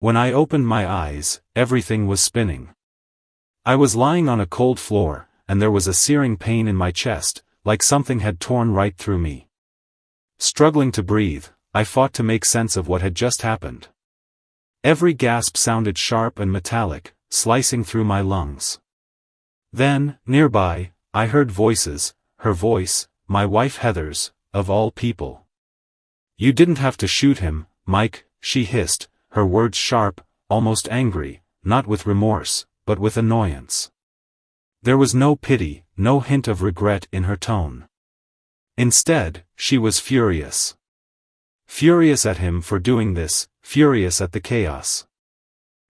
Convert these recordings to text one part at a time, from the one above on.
When I opened my eyes, everything was spinning. I was lying on a cold floor, and there was a searing pain in my chest, like something had torn right through me. Struggling to breathe, I fought to make sense of what had just happened. Every gasp sounded sharp and metallic, slicing through my lungs. Then, nearby, I heard voices, her voice, my wife Heather's, of all people. "You didn't have to shoot him, Mike," she hissed, her words sharp, almost angry, not with remorse, but with annoyance. There was no pity, no hint of regret in her tone. Instead, she was furious. Furious at him for doing this, furious at the chaos.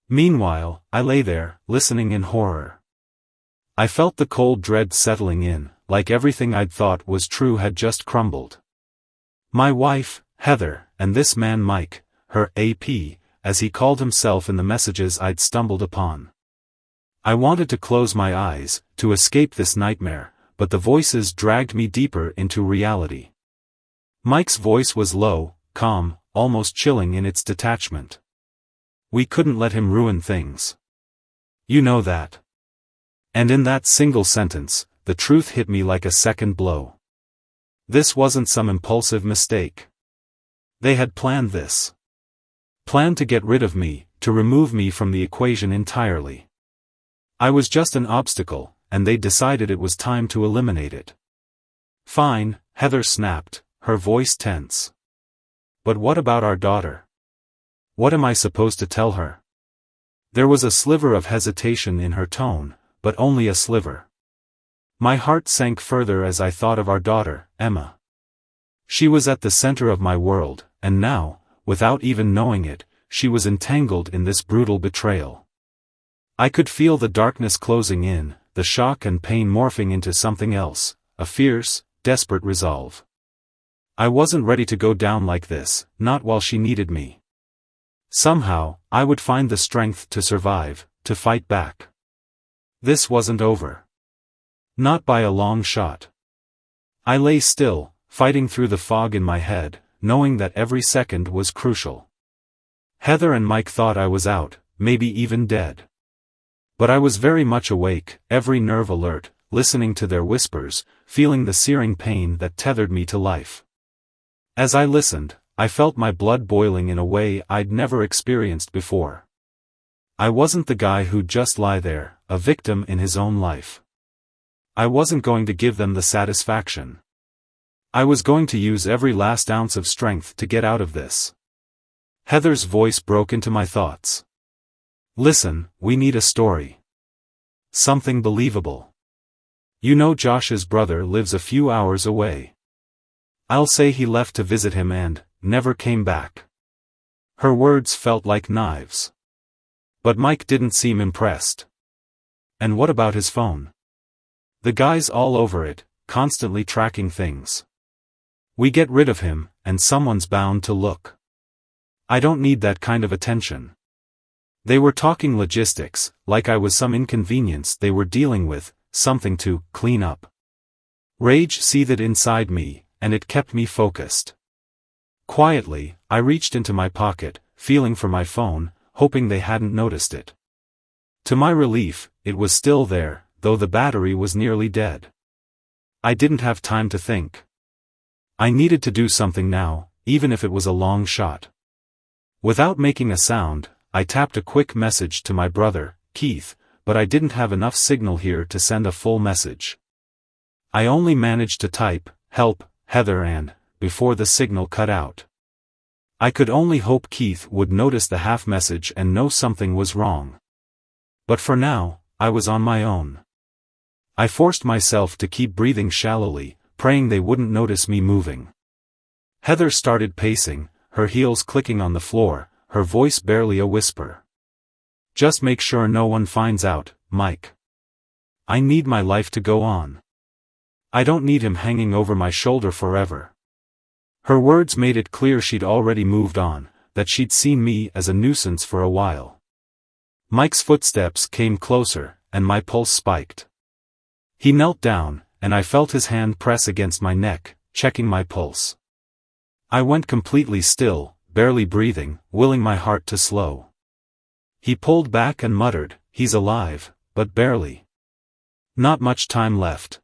Meanwhile, I lay there, listening in horror. I felt the cold dread settling in, like everything I'd thought was true had just crumbled. My wife, Heather, and this man Mike, her AP, as he called himself in the messages I'd stumbled upon. I wanted to close my eyes, to escape this nightmare, but the voices dragged me deeper into reality. Mike's voice was low, calm, almost chilling in its detachment. "We couldn't let him ruin things. You know that." And in that single sentence, the truth hit me like a second blow. This wasn't some impulsive mistake. They had planned this. Planned to get rid of me, to remove me from the equation entirely. I was just an obstacle, and they decided it was time to eliminate it. "Fine," Heather snapped, her voice tense. "But what about our daughter? What am I supposed to tell her?" There was a sliver of hesitation in her tone, but only a sliver. My heart sank further as I thought of our daughter, Emma. She was at the center of my world, and now, without even knowing it, she was entangled in this brutal betrayal. I could feel the darkness closing in, the shock and pain morphing into something else, a fierce, desperate resolve. I wasn't ready to go down like this, not while she needed me. Somehow, I would find the strength to survive, to fight back. This wasn't over. Not by a long shot. I lay still, fighting through the fog in my head, knowing that every second was crucial. Heather and Mike thought I was out, maybe even dead. But I was very much awake, every nerve alert, listening to their whispers, feeling the searing pain that tethered me to life. As I listened, I felt my blood boiling in a way I'd never experienced before. I wasn't the guy who'd just lie there, a victim in his own life. I wasn't going to give them the satisfaction. I was going to use every last ounce of strength to get out of this. Heather's voice broke into my thoughts. "Listen, we need a story. Something believable. You know Josh's brother lives a few hours away. I'll say he left to visit him and never came back." Her words felt like knives. But Mike didn't seem impressed. "And what about his phone? The guy's all over it, constantly tracking things. We get rid of him, and someone's bound to look. I don't need that kind of attention." They were talking logistics, like I was some inconvenience they were dealing with, something to clean up. Rage seethed inside me, and it kept me focused. Quietly, I reached into my pocket, feeling for my phone, hoping they hadn't noticed it. To my relief, it was still there, though the battery was nearly dead. I didn't have time to think. I needed to do something now, even if it was a long shot. Without making a sound, I tapped a quick message to my brother, Keith, but I didn't have enough signal here to send a full message. I only managed to type, "Help, Heather," and, before the signal cut out. I could only hope Keith would notice the half message and know something was wrong. But for now, I was on my own. I forced myself to keep breathing shallowly, praying they wouldn't notice me moving. Heather started pacing, her heels clicking on the floor, her voice barely a whisper. "Just make sure no one finds out, Mike. I need my life to go on. I don't need him hanging over my shoulder forever." Her words made it clear she'd already moved on, that she'd seen me as a nuisance for a while. Mike's footsteps came closer, and my pulse spiked. He knelt down, and I felt his hand press against my neck, checking my pulse. I went completely still, barely breathing, willing my heart to slow. He pulled back and muttered, "He's alive, but barely. Not much time left."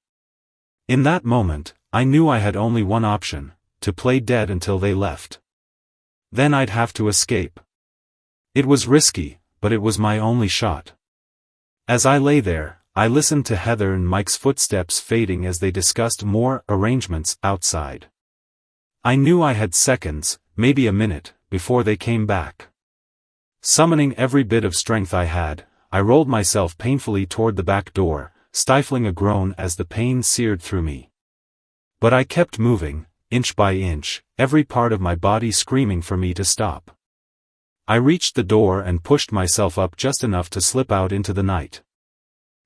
In that moment, I knew I had only one option, to play dead until they left. Then I'd have to escape. It was risky, but it was my only shot. As I lay there, I listened to Heather and Mike's footsteps fading as they discussed more arrangements outside. I knew I had seconds, maybe a minute, before they came back. Summoning every bit of strength I had, I rolled myself painfully toward the back door, stifling a groan as the pain seared through me. But I kept moving, inch by inch, every part of my body screaming for me to stop. I reached the door and pushed myself up just enough to slip out into the night.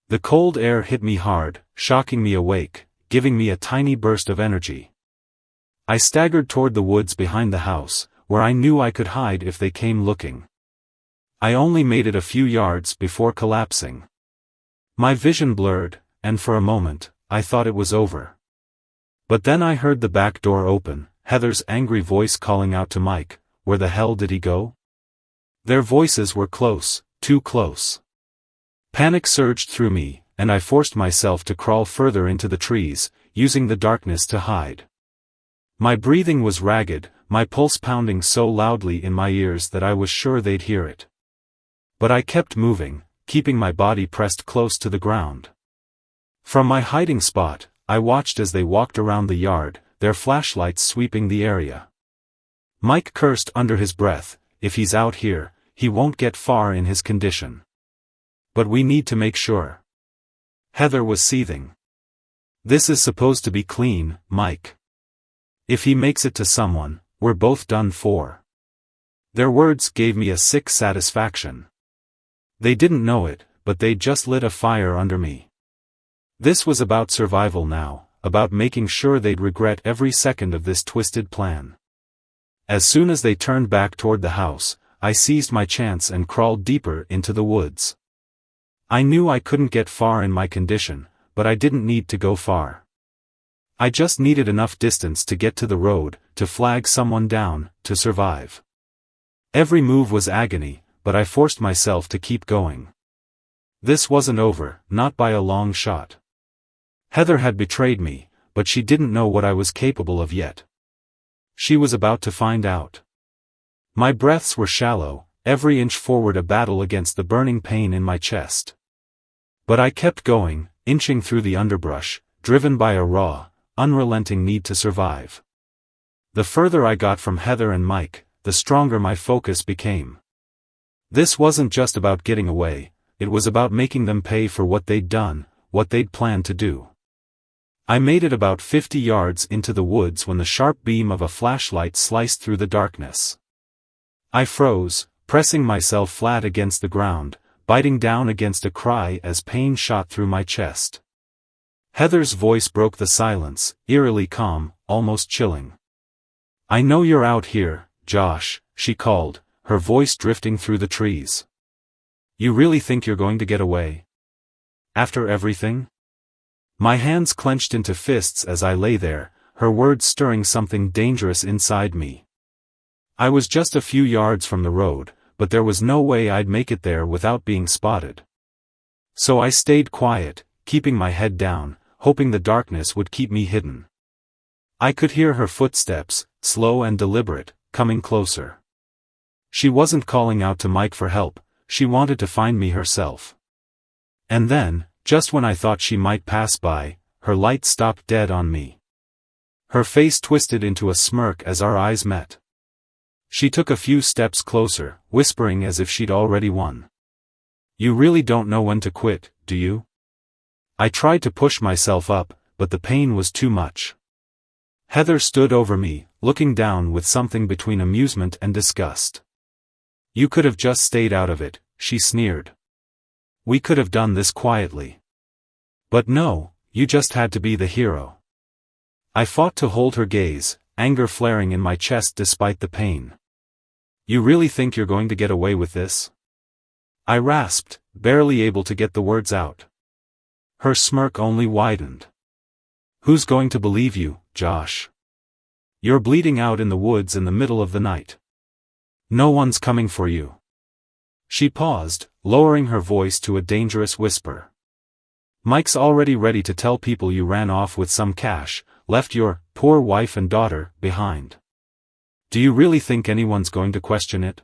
The cold air hit me hard, shocking me awake, giving me a tiny burst of energy. I staggered toward the woods behind the house, where I knew I could hide if they came looking. I only made it a few yards before collapsing. My vision blurred, and for a moment, I thought it was over. But then I heard the back door open, Heather's angry voice calling out to Mike, "Where the hell did he go?" Their voices were close, too close. Panic surged through me, and I forced myself to crawl further into the trees, using the darkness to hide. My breathing was ragged, my pulse pounding so loudly in my ears that I was sure they'd hear it. But I kept moving, keeping my body pressed close to the ground. From my hiding spot, I watched as they walked around the yard, their flashlights sweeping the area. Mike cursed under his breath, "If he's out here, he won't get far in his condition. But we need to make sure." Heather was seething. "This is supposed to be clean, Mike. If he makes it to someone, we're both done for." Their words gave me a sick satisfaction. They didn't know it, but they'd just lit a fire under me. This was about survival now, about making sure they'd regret every second of this twisted plan. As soon as they turned back toward the house, I seized my chance and crawled deeper into the woods. I knew I couldn't get far in my condition, but I didn't need to go far. I just needed enough distance to get to the road, to flag someone down, to survive. Every move was agony, but I forced myself to keep going. This wasn't over, not by a long shot. Heather had betrayed me, but she didn't know what I was capable of yet. She was about to find out. My breaths were shallow, every inch forward a battle against the burning pain in my chest. But I kept going, inching through the underbrush, driven by a raw, unrelenting need to survive. The further I got from Heather and Mike, the stronger my focus became. This wasn't just about getting away, it was about making them pay for what they'd done, what they'd planned to do. I made it about 50 yards into the woods when the sharp beam of a flashlight sliced through the darkness. I froze, pressing myself flat against the ground, biting down against a cry as pain shot through my chest. Heather's voice broke the silence, eerily calm, almost chilling. "I know you're out here, Josh," she called, her voice drifting through the trees. "You really think you're going to get away? After everything?" My hands clenched into fists as I lay there, her words stirring something dangerous inside me. I was just a few yards from the road, but there was no way I'd make it there without being spotted. So I stayed quiet, keeping my head down, hoping the darkness would keep me hidden. I could hear her footsteps, slow and deliberate, coming closer. She wasn't calling out to Mike for help, she wanted to find me herself. And then, just when I thought she might pass by, her light stopped dead on me. Her face twisted into a smirk as our eyes met. She took a few steps closer, whispering as if she'd already won. "You really don't know when to quit, do you?" I tried to push myself up, but the pain was too much. Heather stood over me, looking down with something between amusement and disgust. "You could have just stayed out of it," she sneered. "We could have done this quietly. But no, you just had to be the hero." I fought to hold her gaze, anger flaring in my chest despite the pain. "You really think you're going to get away with this?" I rasped, barely able to get the words out. Her smirk only widened. "Who's going to believe you, Josh? You're bleeding out in the woods in the middle of the night. No one's coming for you." She paused, lowering her voice to a dangerous whisper. Mike's already ready to tell people you ran off with some cash, left your poor wife and daughter behind. Do you really think anyone's going to question it?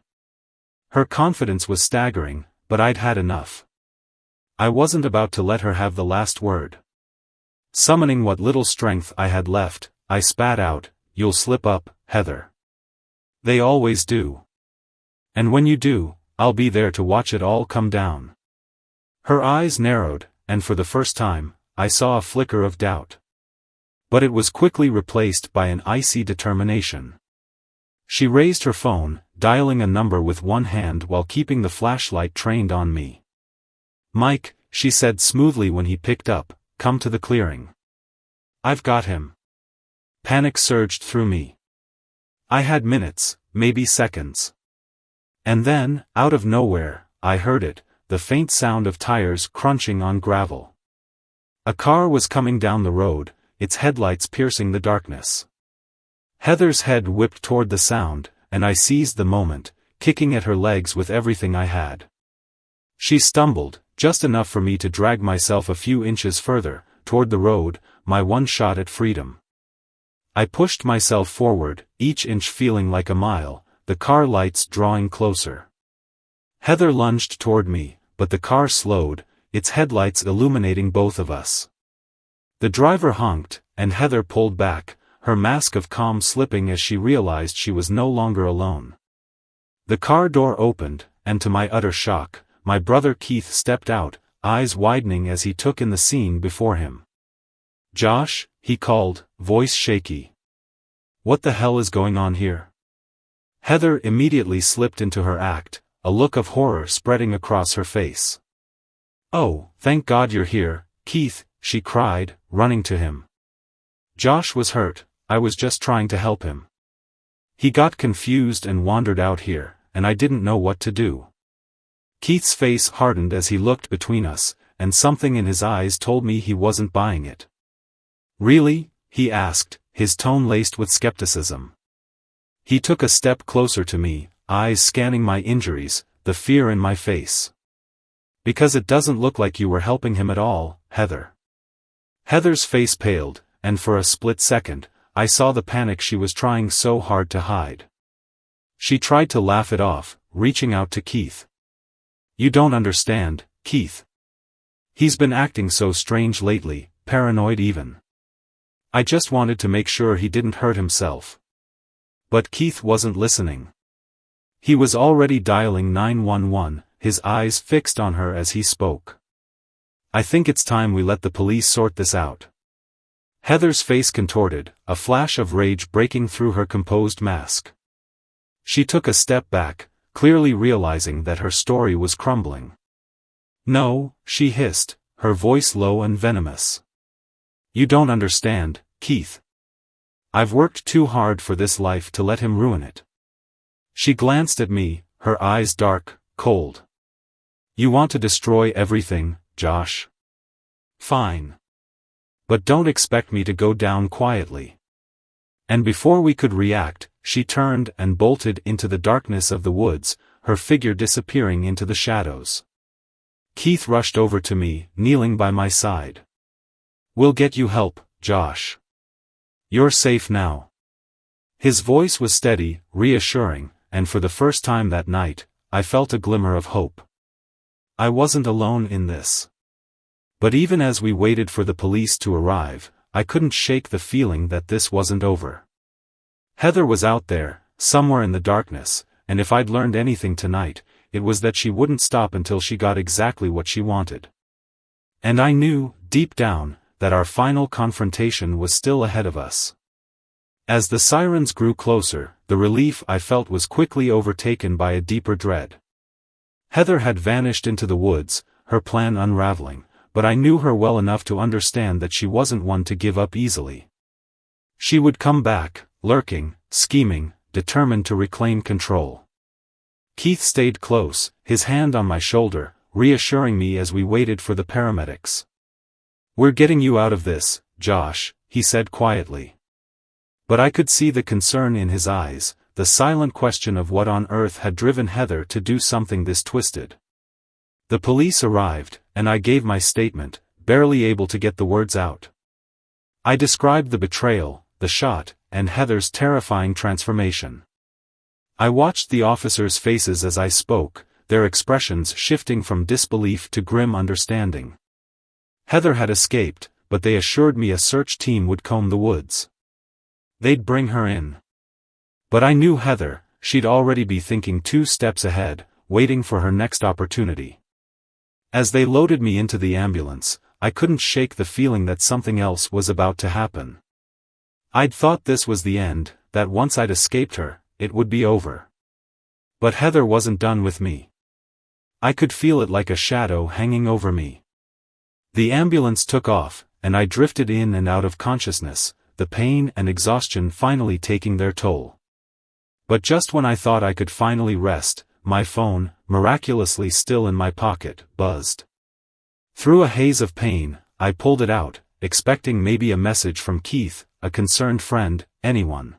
Her confidence was staggering, but I'd had enough. I wasn't about to let her have the last word. Summoning what little strength I had left, I spat out, "You'll slip up, Heather. They always do. And when you do, I'll be there to watch it all come down." Her eyes narrowed, and for the first time, I saw a flicker of doubt. But it was quickly replaced by an icy determination. She raised her phone, dialing a number with one hand while keeping the flashlight trained on me. "Mike," she said smoothly when he picked up, "come to the clearing. I've got him." Panic surged through me. I had minutes, maybe seconds. And then, out of nowhere, I heard it, the faint sound of tires crunching on gravel. A car was coming down the road, its headlights piercing the darkness. Heather's head whipped toward the sound, and I seized the moment, kicking at her legs with everything I had. She stumbled, just enough for me to drag myself a few inches further, toward the road, my one shot at freedom. I pushed myself forward, each inch feeling like a mile, the car lights drawing closer. Heather lunged toward me, but the car slowed, its headlights illuminating both of us. The driver honked, and Heather pulled back, her mask of calm slipping as she realized she was no longer alone. The car door opened, and to my utter shock, my brother Keith stepped out, eyes widening as he took in the scene before him. "Josh," he called, voice shaky. "What the hell is going on here?" Heather immediately slipped into her act, a look of horror spreading across her face. "Oh, thank God you're here, Keith," she cried, running to him. Josh was hurt, I was just trying to help him. He got confused and wandered out here, and I didn't know what to do. Keith's face hardened as he looked between us, and something in his eyes told me he wasn't buying it. "Really?" he asked, his tone laced with skepticism. He took a step closer to me, eyes scanning my injuries, the fear in my face. "Because it doesn't look like you were helping him at all, Heather." Heather's face paled, and for a split second, I saw the panic she was trying so hard to hide. She tried to laugh it off, reaching out to Keith. "You don't understand, Keith. He's been acting so strange lately, paranoid even. I just wanted to make sure he didn't hurt himself." But Keith wasn't listening. He was already dialing 911, his eyes fixed on her as he spoke. "I think it's time we let the police sort this out." Heather's face contorted, a flash of rage breaking through her composed mask. She took a step back, clearly realizing that her story was crumbling. "No," she hissed, her voice low and venomous. "You don't understand, Keith. I've worked too hard for this life to let him ruin it." She glanced at me, her eyes dark, cold. "You want to destroy everything, Josh? Fine. But don't expect me to go down quietly." And before we could react, she turned and bolted into the darkness of the woods, her figure disappearing into the shadows. Keith rushed over to me, kneeling by my side. "We'll get you help, Josh. You're safe now." His voice was steady, reassuring, and for the first time that night, I felt a glimmer of hope. I wasn't alone in this. But even as we waited for the police to arrive, I couldn't shake the feeling that this wasn't over. Heather was out there, somewhere in the darkness, and if I'd learned anything tonight, it was that she wouldn't stop until she got exactly what she wanted. And I knew, deep down, that our final confrontation was still ahead of us. As the sirens grew closer, the relief I felt was quickly overtaken by a deeper dread. Heather had vanished into the woods, her plan unraveling, but I knew her well enough to understand that she wasn't one to give up easily. She would come back, lurking, scheming, determined to reclaim control. Keith stayed close, his hand on my shoulder, reassuring me as we waited for the paramedics. "We're getting you out of this, Josh," he said quietly. But I could see the concern in his eyes, the silent question of what on earth had driven Heather to do something this twisted. The police arrived, and I gave my statement, barely able to get the words out. I described the betrayal, the shot, and Heather's terrifying transformation. I watched the officers' faces as I spoke, their expressions shifting from disbelief to grim understanding. Heather had escaped, but they assured me a search team would comb the woods. They'd bring her in. But I knew Heather, she'd already be thinking 2 steps ahead, waiting for her next opportunity. As they loaded me into the ambulance, I couldn't shake the feeling that something else was about to happen. I'd thought this was the end, that once I'd escaped her, it would be over. But Heather wasn't done with me. I could feel it like a shadow hanging over me. The ambulance took off, and I drifted in and out of consciousness, the pain and exhaustion finally taking their toll. But just when I thought I could finally rest, my phone, miraculously still in my pocket, buzzed. Through a haze of pain, I pulled it out, expecting maybe a message from Keith, a concerned friend, anyone.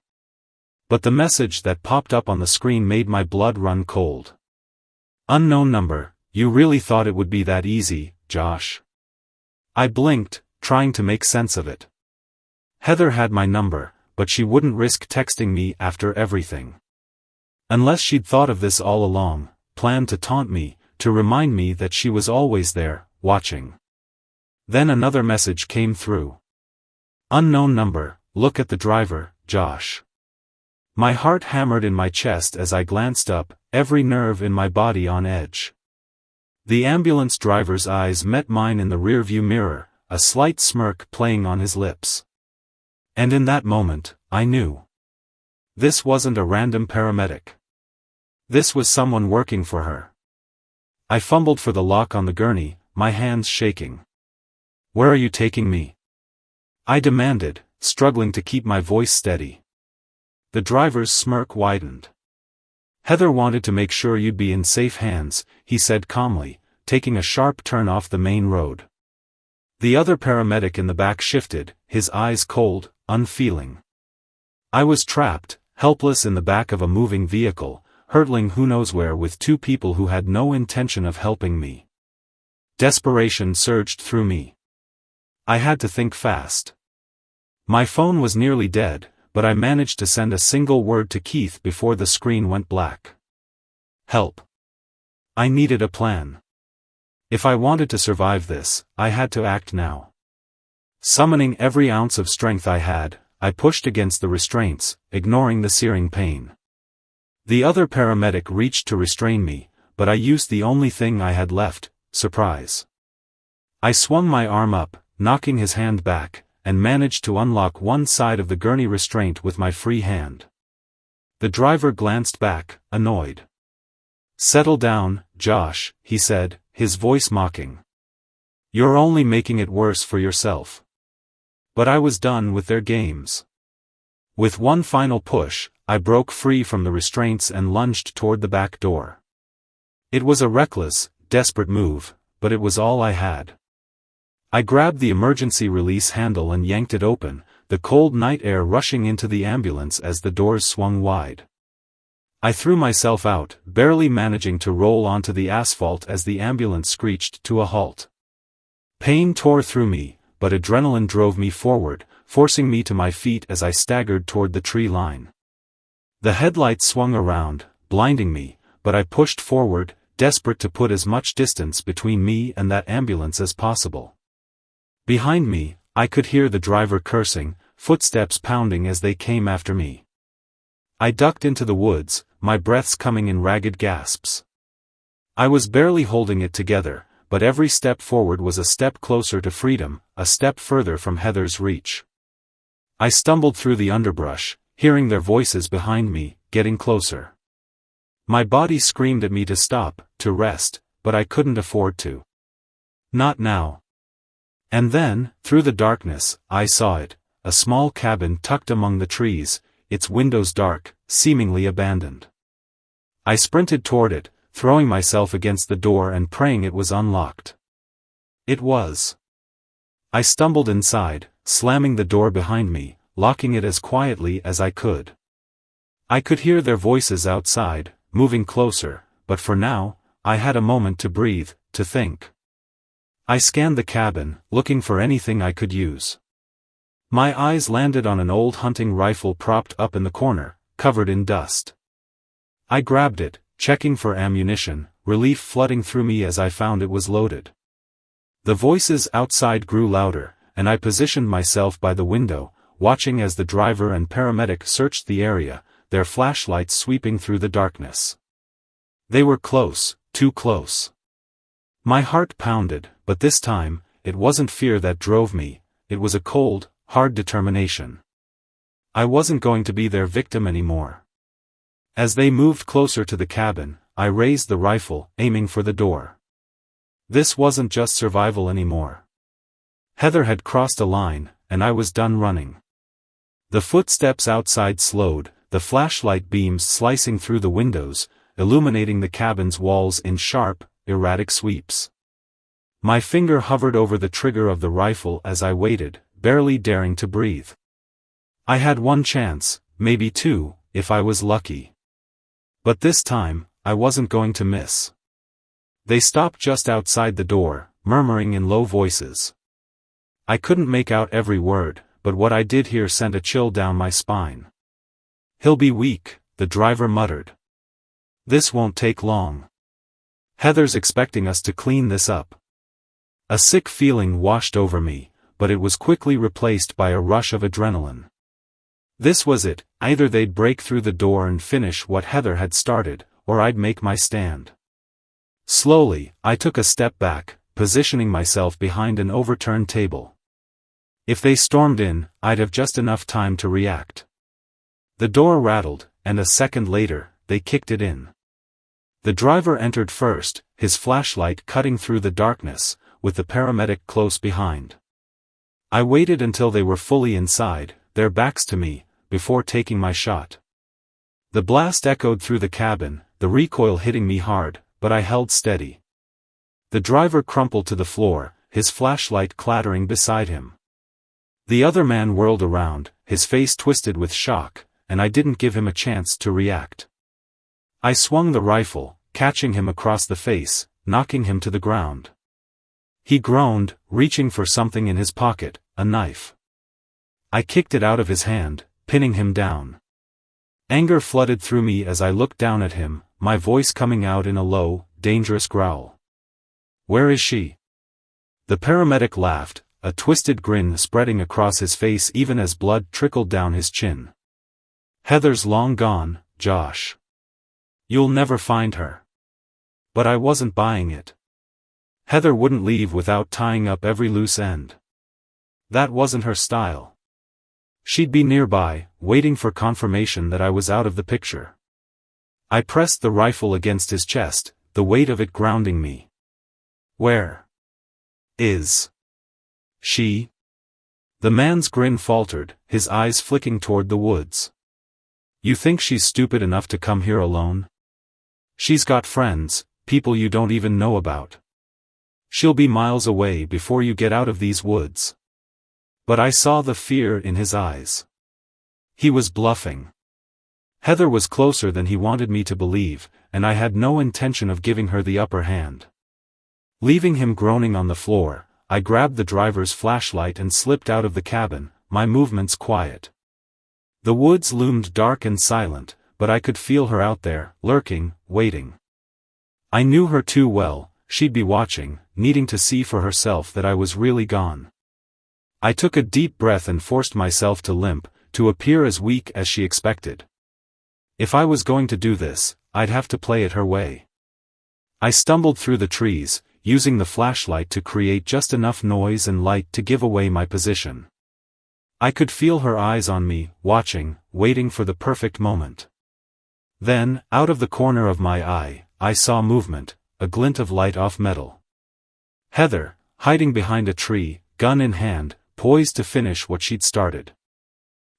But the message that popped up on the screen made my blood run cold. Unknown number, you really thought it would be that easy, Josh? I blinked, trying to make sense of it. Heather had my number, but she wouldn't risk texting me after everything. Unless she'd thought of this all along, planned to taunt me, to remind me that she was always there, watching. Then another message came through. Unknown number, look at the driver, Josh. My heart hammered in my chest as I glanced up, every nerve in my body on edge. The ambulance driver's eyes met mine in the rearview mirror, a slight smirk playing on his lips. And in that moment, I knew. This wasn't a random paramedic. This was someone working for her. I fumbled for the lock on the gurney, my hands shaking. Where are you taking me? I demanded, struggling to keep my voice steady. The driver's smirk widened. Heather wanted to make sure you'd be in safe hands, he said calmly, taking a sharp turn off the main road. The other paramedic in the back shifted, his eyes cold, unfeeling. I was trapped, helpless in the back of a moving vehicle, hurtling who knows where with 2 people who had no intention of helping me. Desperation surged through me. I had to think fast. My phone was nearly dead, but I managed to send a single word to Keith before the screen went black. Help. I needed a plan. If I wanted to survive this, I had to act now. Summoning every ounce of strength I had, I pushed against the restraints, ignoring the searing pain. The other paramedic reached to restrain me, but I used the only thing I had left, surprise. I swung my arm up, knocking his hand back, and managed to unlock one side of the gurney restraint with my free hand. The driver glanced back, annoyed. Settle down, Josh, he said, his voice mocking. You're only making it worse for yourself. But I was done with their games. With one final push, I broke free from the restraints and lunged toward the back door. It was a reckless, desperate move, but it was all I had. I grabbed the emergency release handle and yanked it open, the cold night air rushing into the ambulance as the doors swung wide. I threw myself out, barely managing to roll onto the asphalt as the ambulance screeched to a halt. Pain tore through me, but adrenaline drove me forward, forcing me to my feet as I staggered toward the tree line. The headlights swung around, blinding me, but I pushed forward, desperate to put as much distance between me and that ambulance as possible. Behind me, I could hear the driver cursing, footsteps pounding as they came after me. I ducked into the woods, my breaths coming in ragged gasps. I was barely holding it together, but every step forward was a step closer to freedom, a step further from Heather's reach. I stumbled through the underbrush, hearing their voices behind me, getting closer. My body screamed at me to stop, to rest, but I couldn't afford to. Not now. And then, through the darkness, I saw it, a small cabin tucked among the trees, its windows dark, seemingly abandoned. I sprinted toward it, throwing myself against the door and praying it was unlocked. It was. I stumbled inside, slamming the door behind me, locking it as quietly as I could. I could hear their voices outside, moving closer, but for now, I had a moment to breathe, to think. I scanned the cabin, looking for anything I could use. My eyes landed on an old hunting rifle propped up in the corner, covered in dust. I grabbed it, checking for ammunition, relief flooding through me as I found it was loaded. The voices outside grew louder, and I positioned myself by the window, watching as the driver and paramedic searched the area, their flashlights sweeping through the darkness. They were close, too close. My heart pounded, but this time, it wasn't fear that drove me, it was a cold, hard determination. I wasn't going to be their victim anymore. As they moved closer to the cabin, I raised the rifle, aiming for the door. This wasn't just survival anymore. Heather had crossed a line, and I was done running. The footsteps outside slowed, the flashlight beams slicing through the windows, illuminating the cabin's walls in sharp, erratic sweeps. My finger hovered over the trigger of the rifle as I waited, barely daring to breathe. I had one chance, maybe two, if I was lucky. But this time, I wasn't going to miss. They stopped just outside the door, murmuring in low voices. I couldn't make out every word, but what I did hear sent a chill down my spine. "He'll be weak," the driver muttered. "This won't take long. Heather's expecting us to clean this up." A sick feeling washed over me, but it was quickly replaced by a rush of adrenaline. This was it, either they'd break through the door and finish what Heather had started, or I'd make my stand. Slowly, I took a step back, positioning myself behind an overturned table. If they stormed in, I'd have just enough time to react. The door rattled, and a second later, they kicked it in. The driver entered first, his flashlight cutting through the darkness, with the paramedic close behind. I waited until they were fully inside, their backs to me, before taking my shot. The blast echoed through the cabin, the recoil hitting me hard, but I held steady. The driver crumpled to the floor, his flashlight clattering beside him. The other man whirled around, his face twisted with shock, and I didn't give him a chance to react. I swung the rifle, catching him across the face, knocking him to the ground. He groaned, reaching for something in his pocket, a knife. I kicked it out of his hand, pinning him down. Anger flooded through me as I looked down at him, my voice coming out in a low, dangerous growl. "Where is she?" The paramedic laughed, a twisted grin spreading across his face even as blood trickled down his chin. "Heather's long gone, Josh. You'll never find her." But I wasn't buying it. Heather wouldn't leave without tying up every loose end. That wasn't her style. She'd be nearby, waiting for confirmation that I was out of the picture. I pressed the rifle against his chest, the weight of it grounding me. "Where is she?" The man's grin faltered, his eyes flicking toward the woods. "You think she's stupid enough to come here alone? She's got friends, people you don't even know about. She'll be miles away before you get out of these woods." But I saw the fear in his eyes. He was bluffing. Heather was closer than he wanted me to believe, and I had no intention of giving her the upper hand. Leaving him groaning on the floor, I grabbed the driver's flashlight and slipped out of the cabin, my movements quiet. The woods loomed dark and silent, but I could feel her out there, lurking, waiting. I knew her too well, she'd be watching, needing to see for herself that I was really gone. I took a deep breath and forced myself to limp, to appear as weak as she expected. If I was going to do this, I'd have to play it her way. I stumbled through the trees, using the flashlight to create just enough noise and light to give away my position. I could feel her eyes on me, watching, waiting for the perfect moment. Then, out of the corner of my eye, I saw movement, a glint of light off metal. Heather, hiding behind a tree, gun in hand, poised to finish what she'd started.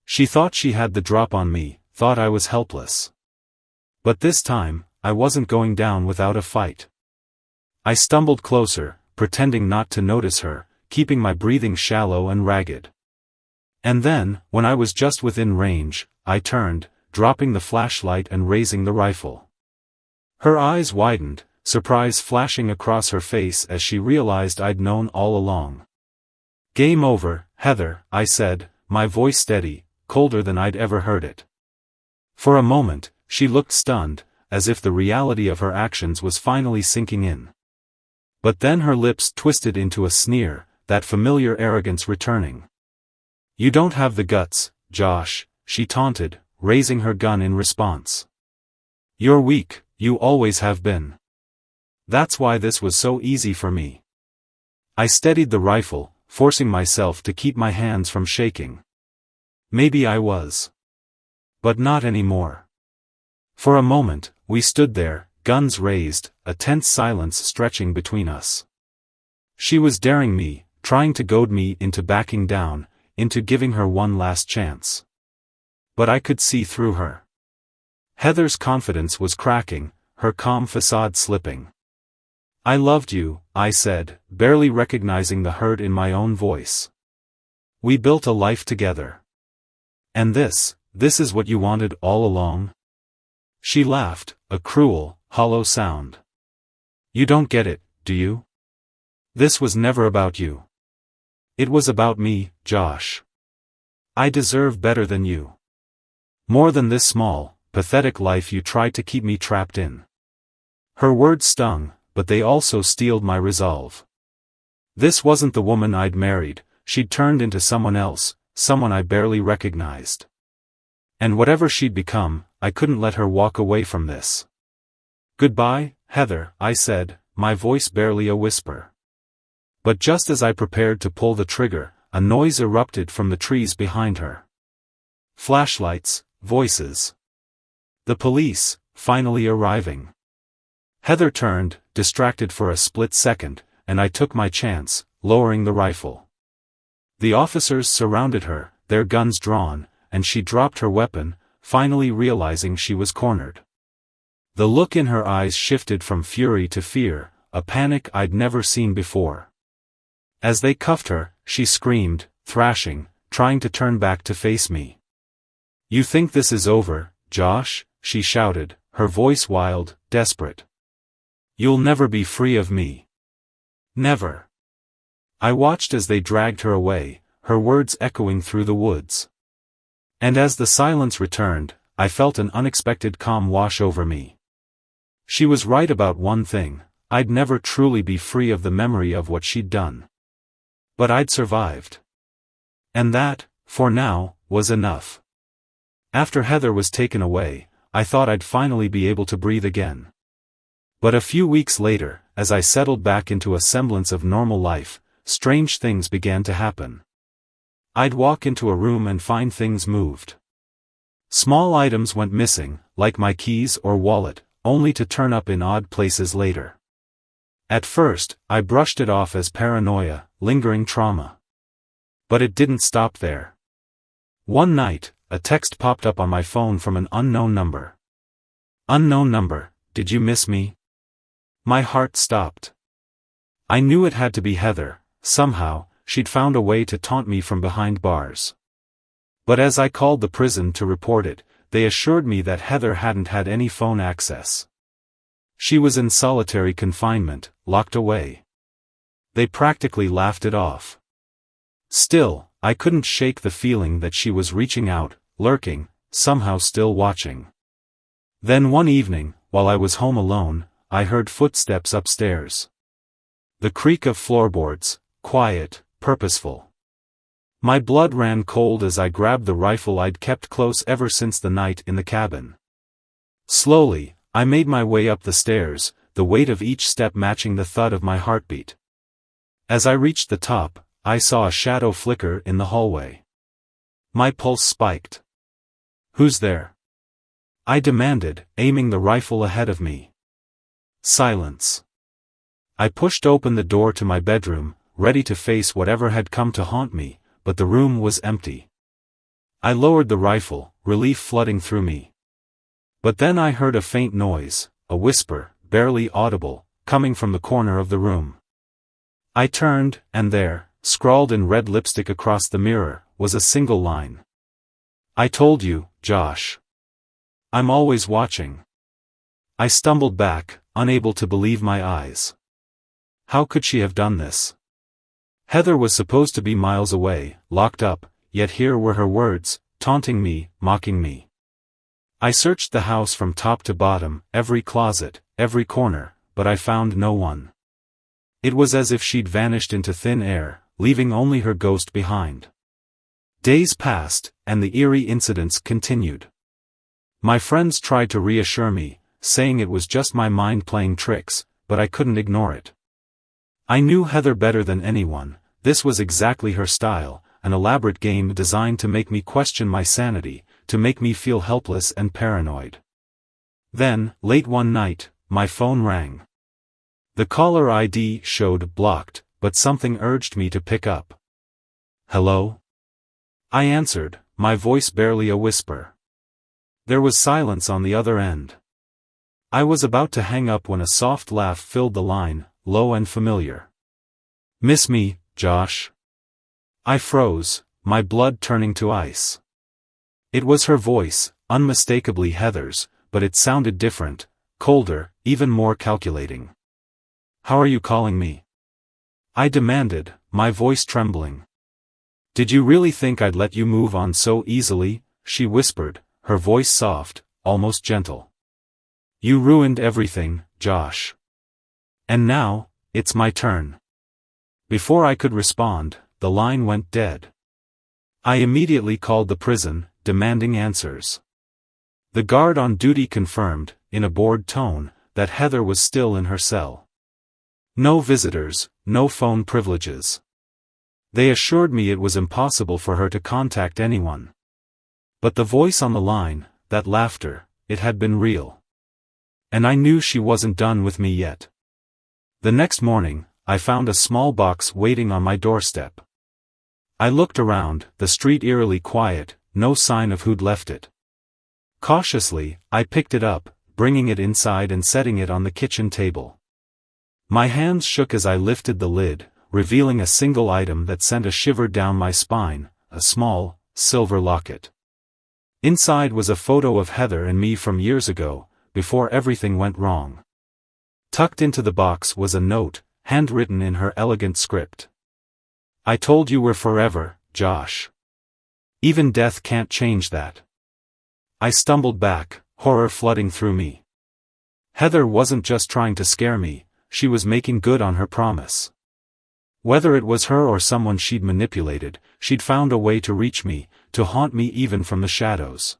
She thought she had the drop on me, thought I was helpless. But this time, I wasn't going down without a fight. I stumbled closer, pretending not to notice her, keeping my breathing shallow and ragged. And then, when I was just within range, I turned, dropping the flashlight and raising the rifle. Her eyes widened, surprise flashing across her face as she realized I'd known all along. "Game over, Heather," I said, my voice steady, colder than I'd ever heard it. For a moment, she looked stunned, as if the reality of her actions was finally sinking in. But then her lips twisted into a sneer, that familiar arrogance returning. "You don't have the guts, Josh," she taunted, raising her gun in response. "You're weak, you always have been. That's why this was so easy for me." I steadied the rifle, forcing myself to keep my hands from shaking. Maybe I was. But not anymore. For a moment, we stood there, guns raised, a tense silence stretching between us. She was daring me, trying to goad me into backing down, into giving her one last chance. But I could see through her. Heather's confidence was cracking, her calm facade slipping. "I loved you," I said, barely recognizing the hurt in my own voice. "We built a life together. And this is what you wanted all along?" She laughed, a cruel, hollow sound. "You don't get it, do you? This was never about you. It was about me, Josh. I deserve better than you. More than this small, pathetic life you tried to keep me trapped in." Her words stung, but they also steeled my resolve. This wasn't the woman I'd married, she'd turned into someone else, someone I barely recognized. And whatever she'd become, I couldn't let her walk away from this. "Goodbye, Heather," I said, my voice barely a whisper. But just as I prepared to pull the trigger, a noise erupted from the trees behind her. Flashlights, voices. The police, finally arriving. Heather turned, distracted for a split second, and I took my chance, lowering the rifle. The officers surrounded her, their guns drawn, and she dropped her weapon, finally realizing she was cornered. The look in her eyes shifted from fury to fear, a panic I'd never seen before. As they cuffed her, she screamed, thrashing, trying to turn back to face me. "You think this is over, Josh?" she shouted, her voice wild, desperate. "You'll never be free of me. Never." I watched as they dragged her away, her words echoing through the woods. And as the silence returned, I felt an unexpected calm wash over me. She was right about one thing, I'd never truly be free of the memory of what she'd done. But I'd survived. And that, for now, was enough. After Heather was taken away, I thought I'd finally be able to breathe again. But a few weeks later, as I settled back into a semblance of normal life, strange things began to happen. I'd walk into a room and find things moved. Small items went missing, like my keys or wallet, only to turn up in odd places later. At first, I brushed it off as paranoia, lingering trauma. But it didn't stop there. One night, a text popped up on my phone from an unknown number. "Unknown number, did you miss me?" My heart stopped. I knew it had to be Heather, somehow, she'd found a way to taunt me from behind bars. But as I called the prison to report it, they assured me that Heather hadn't had any phone access. She was in solitary confinement, locked away. They practically laughed it off. Still, I couldn't shake the feeling that she was reaching out, lurking, somehow still watching. Then one evening, while I was home alone, I heard footsteps upstairs. The creak of floorboards, quiet, purposeful. My blood ran cold as I grabbed the rifle I'd kept close ever since the night in the cabin. Slowly, I made my way up the stairs, the weight of each step matching the thud of my heartbeat. As I reached the top, I saw a shadow flicker in the hallway. My pulse spiked. "Who's there?" I demanded, aiming the rifle ahead of me. Silence. I pushed open the door to my bedroom, ready to face whatever had come to haunt me, but the room was empty. I lowered the rifle, relief flooding through me. But then I heard a faint noise, a whisper, barely audible, coming from the corner of the room. I turned, and there, scrawled in red lipstick across the mirror, was a single line. "I told you, Josh. I'm always watching. I stumbled back, unable to believe my eyes. How could she have done this? Heather was supposed to be miles away, locked up, yet here were her words, taunting me, mocking me. I searched the house from top to bottom, every closet, every corner, but I found no one. It was as if she'd vanished into thin air, leaving only her ghost behind. Days passed, and the eerie incidents continued. My friends tried to reassure me, saying it was just my mind playing tricks, but I couldn't ignore it. I knew Heather better than anyone. This was exactly her style, an elaborate game designed to make me question my sanity, to make me feel helpless and paranoid. Then, late one night, my phone rang. The caller ID showed blocked, but something urged me to pick up. Hello? I answered, my voice barely a whisper. There was silence on the other end. I was about to hang up when a soft laugh filled the line, low and familiar. Miss me, Josh? I froze, my blood turning to ice. It was her voice, unmistakably Heather's, but it sounded different, colder, even more calculating. How are you calling me? I demanded, my voice trembling. Did you really think I'd let you move on so easily? She whispered, her voice soft, almost gentle. You ruined everything, Josh. And now, it's my turn. Before I could respond, the line went dead. I immediately called the prison, demanding answers. The guard on duty confirmed, in a bored tone, that Heather was still in her cell. No visitors, no phone privileges. They assured me it was impossible for her to contact anyone. But the voice on the line, that laughter, it had been real. And I knew she wasn't done with me yet. The next morning, I found a small box waiting on my doorstep. I looked around, the street eerily quiet, no sign of who'd left it. Cautiously, I picked it up, bringing it inside and setting it on the kitchen table. My hands shook as I lifted the lid, revealing a single item that sent a shiver down my spine, a small, silver locket. Inside was a photo of Heather and me from years ago, before everything went wrong. Tucked into the box was a note, handwritten in her elegant script. I told you we're forever, Josh. Even death can't change that. I stumbled back, horror flooding through me. Heather wasn't just trying to scare me, she was making good on her promise. Whether it was her or someone she'd manipulated, she'd found a way to reach me, to haunt me even from the shadows.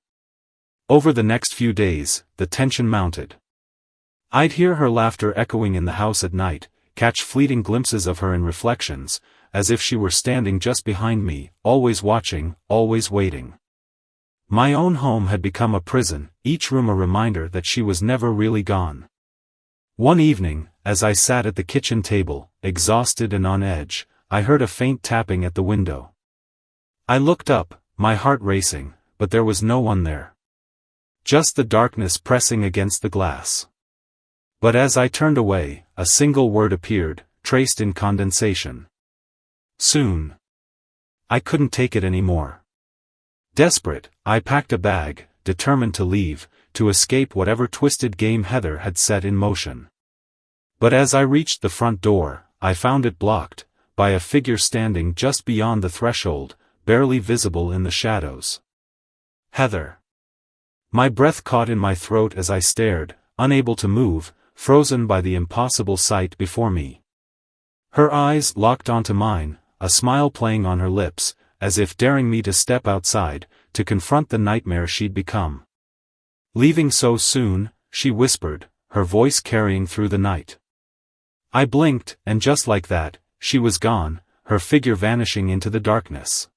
Over the next few days, the tension mounted. I'd hear her laughter echoing in the house at night, catch fleeting glimpses of her in reflections, as if she were standing just behind me, always watching, always waiting. My own home had become a prison, each room a reminder that she was never really gone. One evening, as I sat at the kitchen table, exhausted and on edge, I heard a faint tapping at the window. I looked up, my heart racing, but there was no one there. Just the darkness pressing against the glass. But as I turned away, a single word appeared, traced in condensation. Soon. I couldn't take it anymore. Desperate, I packed a bag, determined to leave, to escape whatever twisted game Heather had set in motion. But as I reached the front door, I found it blocked, by a figure standing just beyond the threshold, barely visible in the shadows. Heather. My breath caught in my throat as I stared, unable to move, frozen by the impossible sight before me. Her eyes locked onto mine, a smile playing on her lips, as if daring me to step outside, to confront the nightmare she'd become. Leaving so soon, she whispered, her voice carrying through the night. I blinked, and just like that, she was gone, her figure vanishing into the darkness.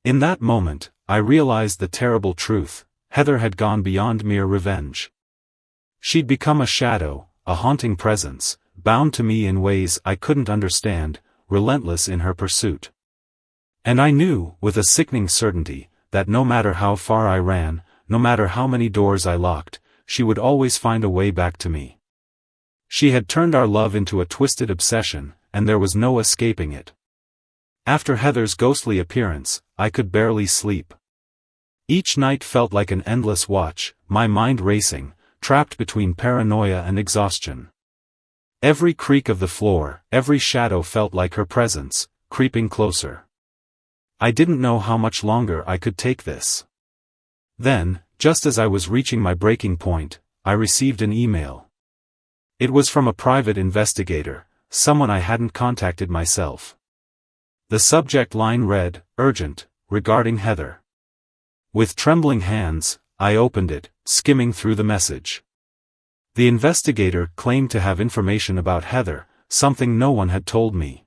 In that moment, I realized the terrible truth. Heather had gone beyond mere revenge. She'd become a shadow, a haunting presence, bound to me in ways I couldn't understand, relentless in her pursuit. And I knew, with a sickening certainty, that no matter how far I ran, no matter how many doors I locked, she would always find a way back to me. She had turned our love into a twisted obsession, and there was no escaping it. After Heather's ghostly appearance, I could barely sleep. Each night felt like an endless watch, my mind racing, trapped between paranoia and exhaustion. Every creak of the floor, every shadow felt like her presence, creeping closer. I didn't know how much longer I could take this. Then, just as I was reaching my breaking point, I received an email. It was from a private investigator, someone I hadn't contacted myself. The subject line read, "Urgent, regarding Heather." With trembling hands, I opened it, skimming through the message. The investigator claimed to have information about Heather, something no one had told me.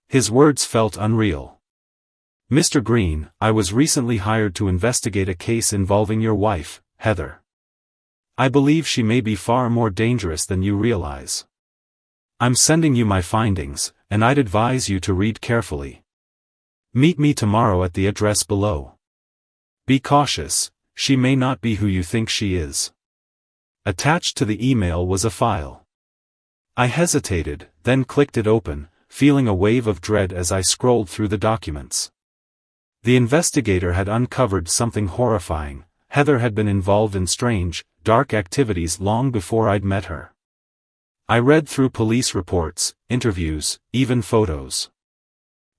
His words felt unreal. "Mr. Green, I was recently hired to investigate a case involving your wife, Heather. I believe she may be far more dangerous than you realize. I'm sending you my findings, and I'd advise you to read carefully. Meet me tomorrow at the address below. Be cautious, she may not be who you think she is." Attached to the email was a file. I hesitated, then clicked it open, feeling a wave of dread as I scrolled through the documents. The investigator had uncovered something horrifying. Heather had been involved in strange, dark activities long before I'd met her. I read through police reports, interviews, even photos.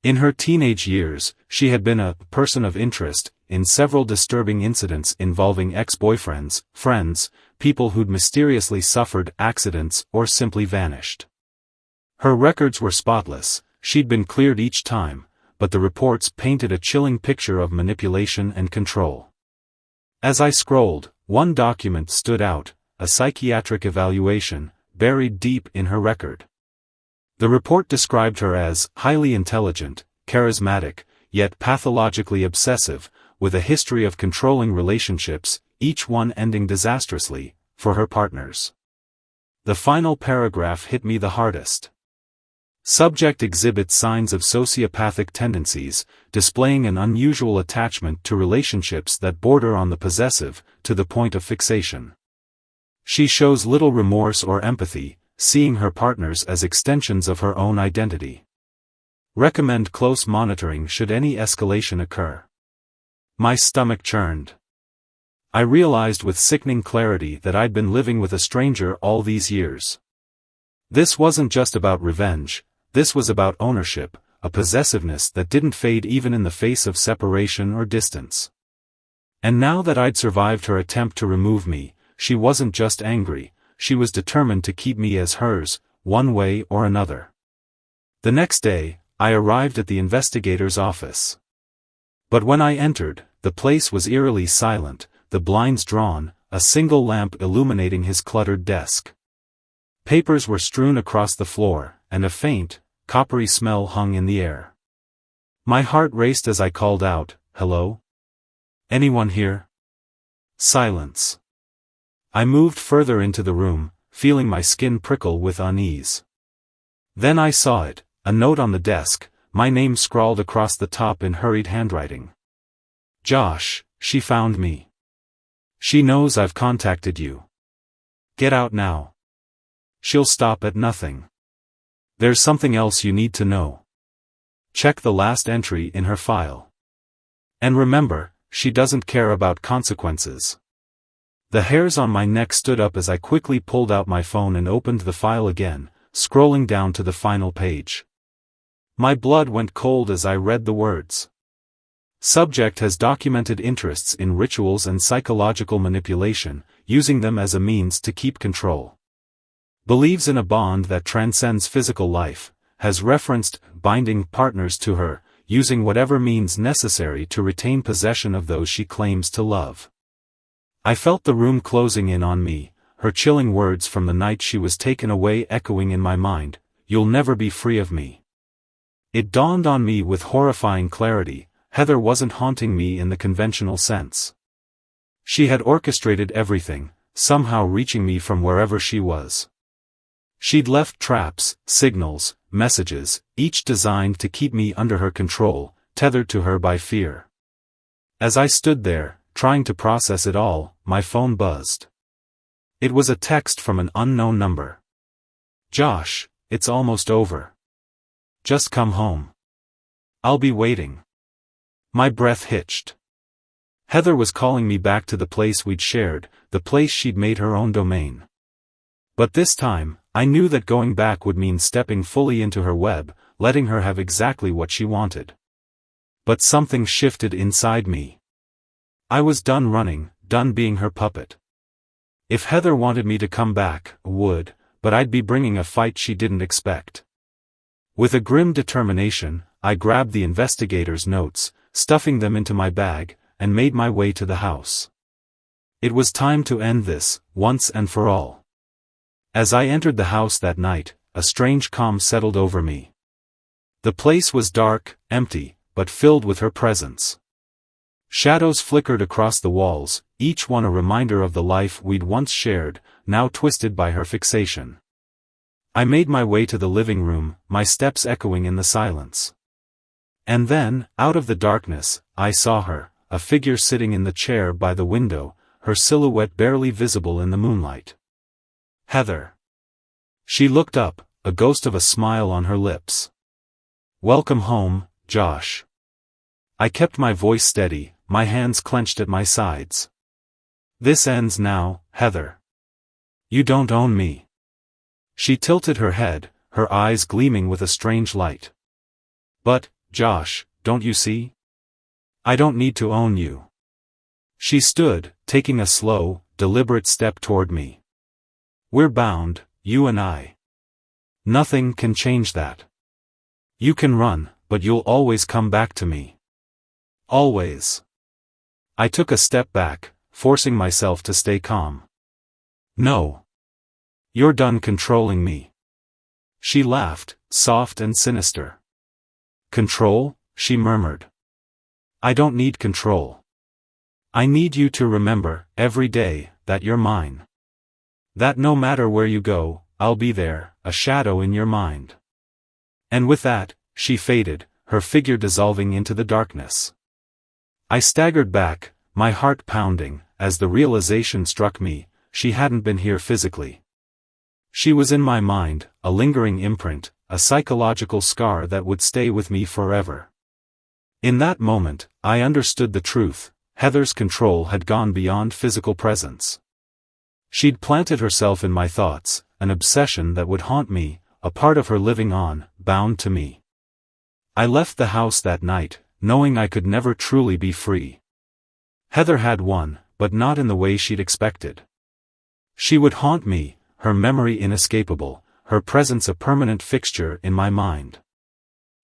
In her teenage years, she had been a person of interest in several disturbing incidents involving ex-boyfriends, friends, people who'd mysteriously suffered accidents or simply vanished. Her records were spotless, she'd been cleared each time, but the reports painted a chilling picture of manipulation and control. As I scrolled, one document stood out, a psychiatric evaluation, buried deep in her record. The report described her as highly intelligent, charismatic, yet pathologically obsessive, with a history of controlling relationships, each one ending disastrously, for her partners. The final paragraph hit me the hardest. Subject exhibits signs of sociopathic tendencies, displaying an unusual attachment to relationships that border on the possessive, to the point of fixation. She shows little remorse or empathy, seeing her partners as extensions of her own identity. Recommend close monitoring should any escalation occur. My stomach churned. I realized with sickening clarity that I'd been living with a stranger all these years. This wasn't just about revenge, this was about ownership, a possessiveness that didn't fade even in the face of separation or distance. And now that I'd survived her attempt to remove me, she wasn't just angry, she was determined to keep me as hers, one way or another. The next day, I arrived at the investigator's office. But when I entered, the place was eerily silent, the blinds drawn, a single lamp illuminating his cluttered desk. Papers were strewn across the floor, and a faint, coppery smell hung in the air. My heart raced as I called out, "Hello? Anyone here?" Silence. I moved further into the room, feeling my skin prickle with unease. Then I saw it, a note on the desk, my name scrawled across the top in hurried handwriting. "Josh, she found me. She knows I've contacted you. Get out now. She'll stop at nothing. There's something else you need to know. Check the last entry in her file. And remember, she doesn't care about consequences." The hairs on my neck stood up as I quickly pulled out my phone and opened the file again, scrolling down to the final page. My blood went cold as I read the words. Subject has documented interests in rituals and psychological manipulation, using them as a means to keep control. Believes in a bond that transcends physical life, has referenced binding partners to her, using whatever means necessary to retain possession of those she claims to love. I felt the room closing in on me, her chilling words from the night she was taken away echoing in my mind, "You'll never be free of me." It dawned on me with horrifying clarity, Heather wasn't haunting me in the conventional sense. She had orchestrated everything, somehow reaching me from wherever she was. She'd left traps, signals, messages, each designed to keep me under her control, tethered to her by fear. As I stood there, trying to process it all, my phone buzzed. It was a text from an unknown number. "Josh, it's almost over. Just come home. I'll be waiting." My breath hitched. Heather was calling me back to the place we'd shared, the place she'd made her own domain. But this time, I knew that going back would mean stepping fully into her web, letting her have exactly what she wanted. But something shifted inside me. I was done running, done being her puppet. If Heather wanted me to come back, I would, but I'd be bringing a fight she didn't expect. With a grim determination, I grabbed the investigator's notes, stuffing them into my bag, and made my way to the house. It was time to end this, once and for all. As I entered the house that night, a strange calm settled over me. The place was dark, empty, but filled with her presence. Shadows flickered across the walls, each one a reminder of the life we'd once shared, now twisted by her fixation. I made my way to the living room, my steps echoing in the silence. And then, out of the darkness, I saw her, a figure sitting in the chair by the window, her silhouette barely visible in the moonlight. Heather. She looked up, a ghost of a smile on her lips. "Welcome home, Josh." I kept my voice steady, my hands clenched at my sides. "This ends now, Heather. You don't own me." She tilted her head, her eyes gleaming with a strange light. "But, Josh, don't you see? I don't need to own you." She stood, taking a slow, deliberate step toward me. "We're bound, you and I. Nothing can change that. You can run, but you'll always come back to me. Always." I took a step back, forcing myself to stay calm. "No. You're done controlling me." She laughed, soft and sinister. "Control?" she murmured. "I don't need control. I need you to remember, every day, that you're mine. That no matter where you go, I'll be there, a shadow in your mind." And with that, she faded, her figure dissolving into the darkness. I staggered back, my heart pounding, as the realization struck me, she hadn't been here physically. She was in my mind, a lingering imprint, a psychological scar that would stay with me forever. In that moment, I understood the truth. Heather's control had gone beyond physical presence. She'd planted herself in my thoughts, an obsession that would haunt me, a part of her living on, bound to me. I left the house that night, knowing I could never truly be free. Heather had won, but not in the way she'd expected. She would haunt me, her memory inescapable, her presence a permanent fixture in my mind.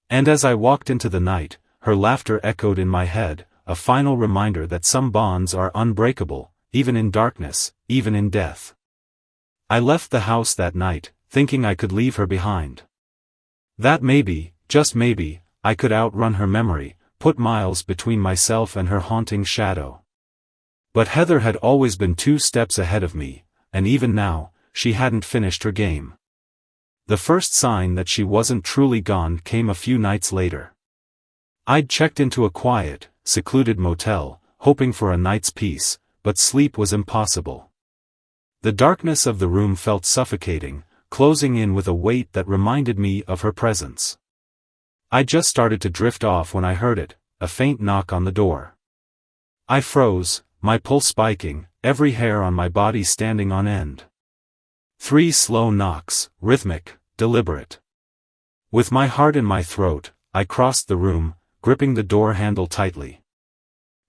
And as I walked into the night, her laughter echoed in my head, a final reminder that some bonds are unbreakable, even in darkness, even in death. I left the house that night, thinking I could leave her behind. That maybe, just maybe, I could outrun her memory, put miles between myself and her haunting shadow. But Heather had always been 2 steps ahead of me, and even now, she hadn't finished her game. The first sign that she wasn't truly gone came a few nights later. I'd checked into a quiet, secluded motel, hoping for a night's peace, but sleep was impossible. The darkness of the room felt suffocating, closing in with a weight that reminded me of her presence. I just started to drift off when I heard it, a faint knock on the door. I froze, my pulse spiking, every hair on my body standing on end. 3 slow knocks, rhythmic, deliberate. With my heart in my throat, I crossed the room, gripping the door handle tightly.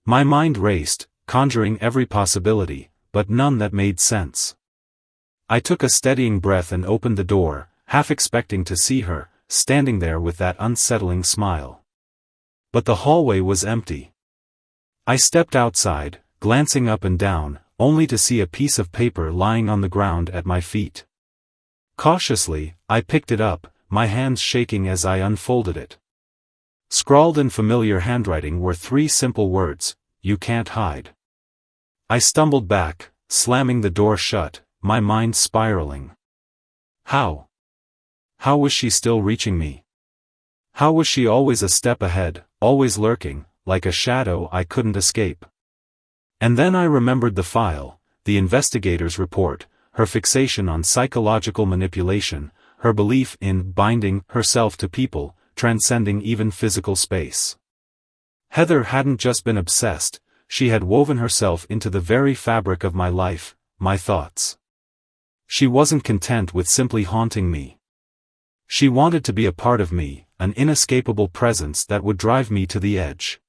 My mind raced, conjuring every possibility, but none that made sense. I took a steadying breath and opened the door, half expecting to see her, standing there with that unsettling smile. But the hallway was empty. I stepped outside, glancing up and down, only to see a piece of paper lying on the ground at my feet. Cautiously, I picked it up, my hands shaking as I unfolded it. Scrawled in familiar handwriting were 3 simple words: "You can't hide." I stumbled back, slamming the door shut, my mind spiraling. How? How was she still reaching me? How was she always a step ahead, always lurking, like a shadow I couldn't escape? And then I remembered the file, the investigator's report, her fixation on psychological manipulation, her belief in binding herself to people, transcending even physical space. Heather hadn't just been obsessed, she had woven herself into the very fabric of my life, my thoughts. She wasn't content with simply haunting me. She wanted to be a part of me, an inescapable presence that would drive me to the edge.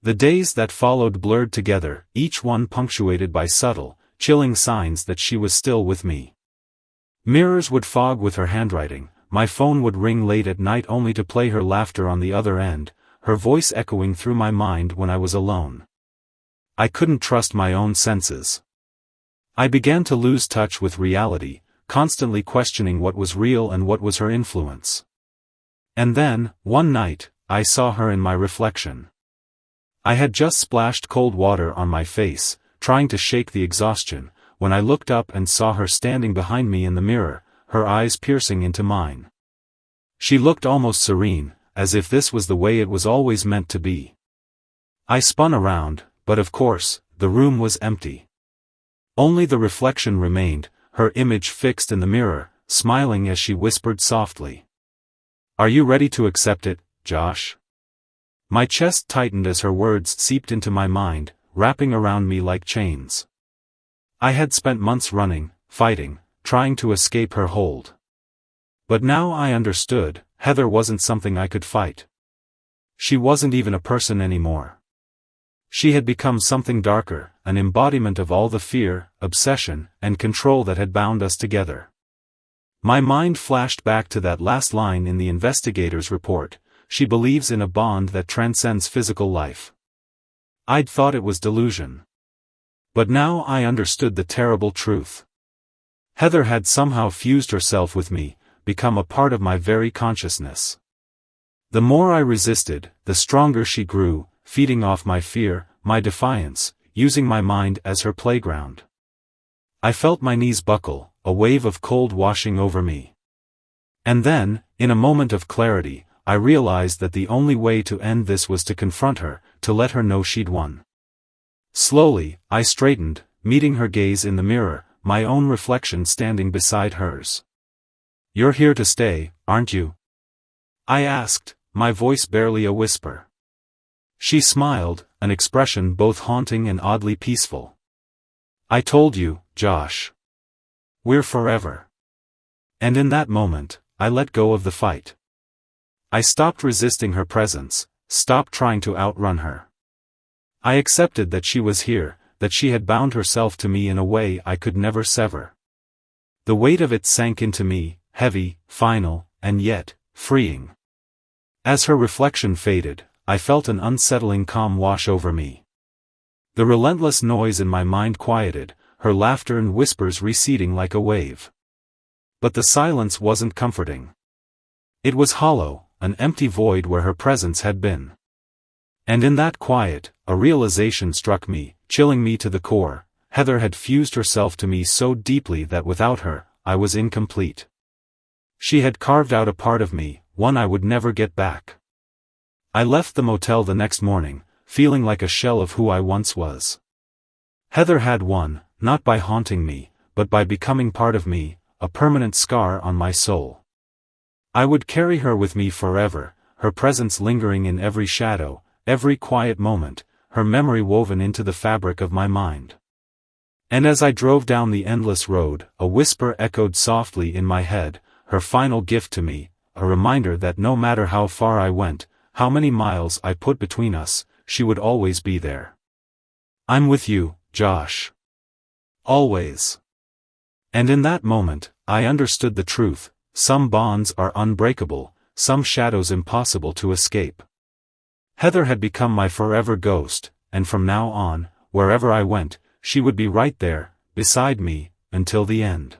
The days that followed blurred together, each one punctuated by subtle, chilling signs that she was still with me. Mirrors would fog with her handwriting, my phone would ring late at night only to play her laughter on the other end, her voice echoing through my mind when I was alone. I couldn't trust my own senses. I began to lose touch with reality, constantly questioning what was real and what was her influence. And then, one night, I saw her in my reflection. I had just splashed cold water on my face, trying to shake the exhaustion, when I looked up and saw her standing behind me in the mirror, her eyes piercing into mine. She looked almost serene, as if this was the way it was always meant to be. I spun around, but of course, the room was empty. Only the reflection remained, her image fixed in the mirror, smiling as she whispered softly. "Are you ready to accept it, Josh?" My chest tightened as her words seeped into my mind, wrapping around me like chains. I had spent months running, fighting, trying to escape her hold. But now I understood, Heather wasn't something I could fight. She wasn't even a person anymore. She had become something darker, an embodiment of all the fear, obsession, and control that had bound us together. My mind flashed back to that last line in the investigator's report: "She believes in a bond that transcends physical life." I'd thought it was delusion. But now I understood the terrible truth. Heather had somehow fused herself with me, become a part of my very consciousness. The more I resisted, the stronger she grew, feeding off my fear, my defiance, using my mind as her playground. I felt my knees buckle, a wave of cold washing over me. And then, in a moment of clarity, I realized that the only way to end this was to confront her, to let her know she'd won. Slowly, I straightened, meeting her gaze in the mirror, my own reflection standing beside hers. "You're here to stay, aren't you?" I asked, my voice barely a whisper. She smiled, an expression both haunting and oddly peaceful. "I told you, Josh. We're forever." And in that moment, I let go of the fight. I stopped resisting her presence, stopped trying to outrun her. I accepted that she was here, that she had bound herself to me in a way I could never sever. The weight of it sank into me, heavy, final, and yet, freeing. As her reflection faded, I felt an unsettling calm wash over me. The relentless noise in my mind quieted, her laughter and whispers receding like a wave. But the silence wasn't comforting. It was hollow, an empty void where her presence had been. And in that quiet, a realization struck me, chilling me to the core: Heather had fused herself to me so deeply that without her, I was incomplete. She had carved out a part of me, one I would never get back. I left the motel the next morning, feeling like a shell of who I once was. Heather had won, not by haunting me, but by becoming part of me, a permanent scar on my soul. I would carry her with me forever, her presence lingering in every shadow, every quiet moment, her memory woven into the fabric of my mind. And as I drove down the endless road, a whisper echoed softly in my head, her final gift to me, a reminder that no matter how far I went, how many miles I put between us, she would always be there. "I'm with you, Josh. Always." And in that moment, I understood the truth: some bonds are unbreakable, some shadows impossible to escape. Heather had become my forever ghost, and from now on, wherever I went, she would be right there, beside me, until the end.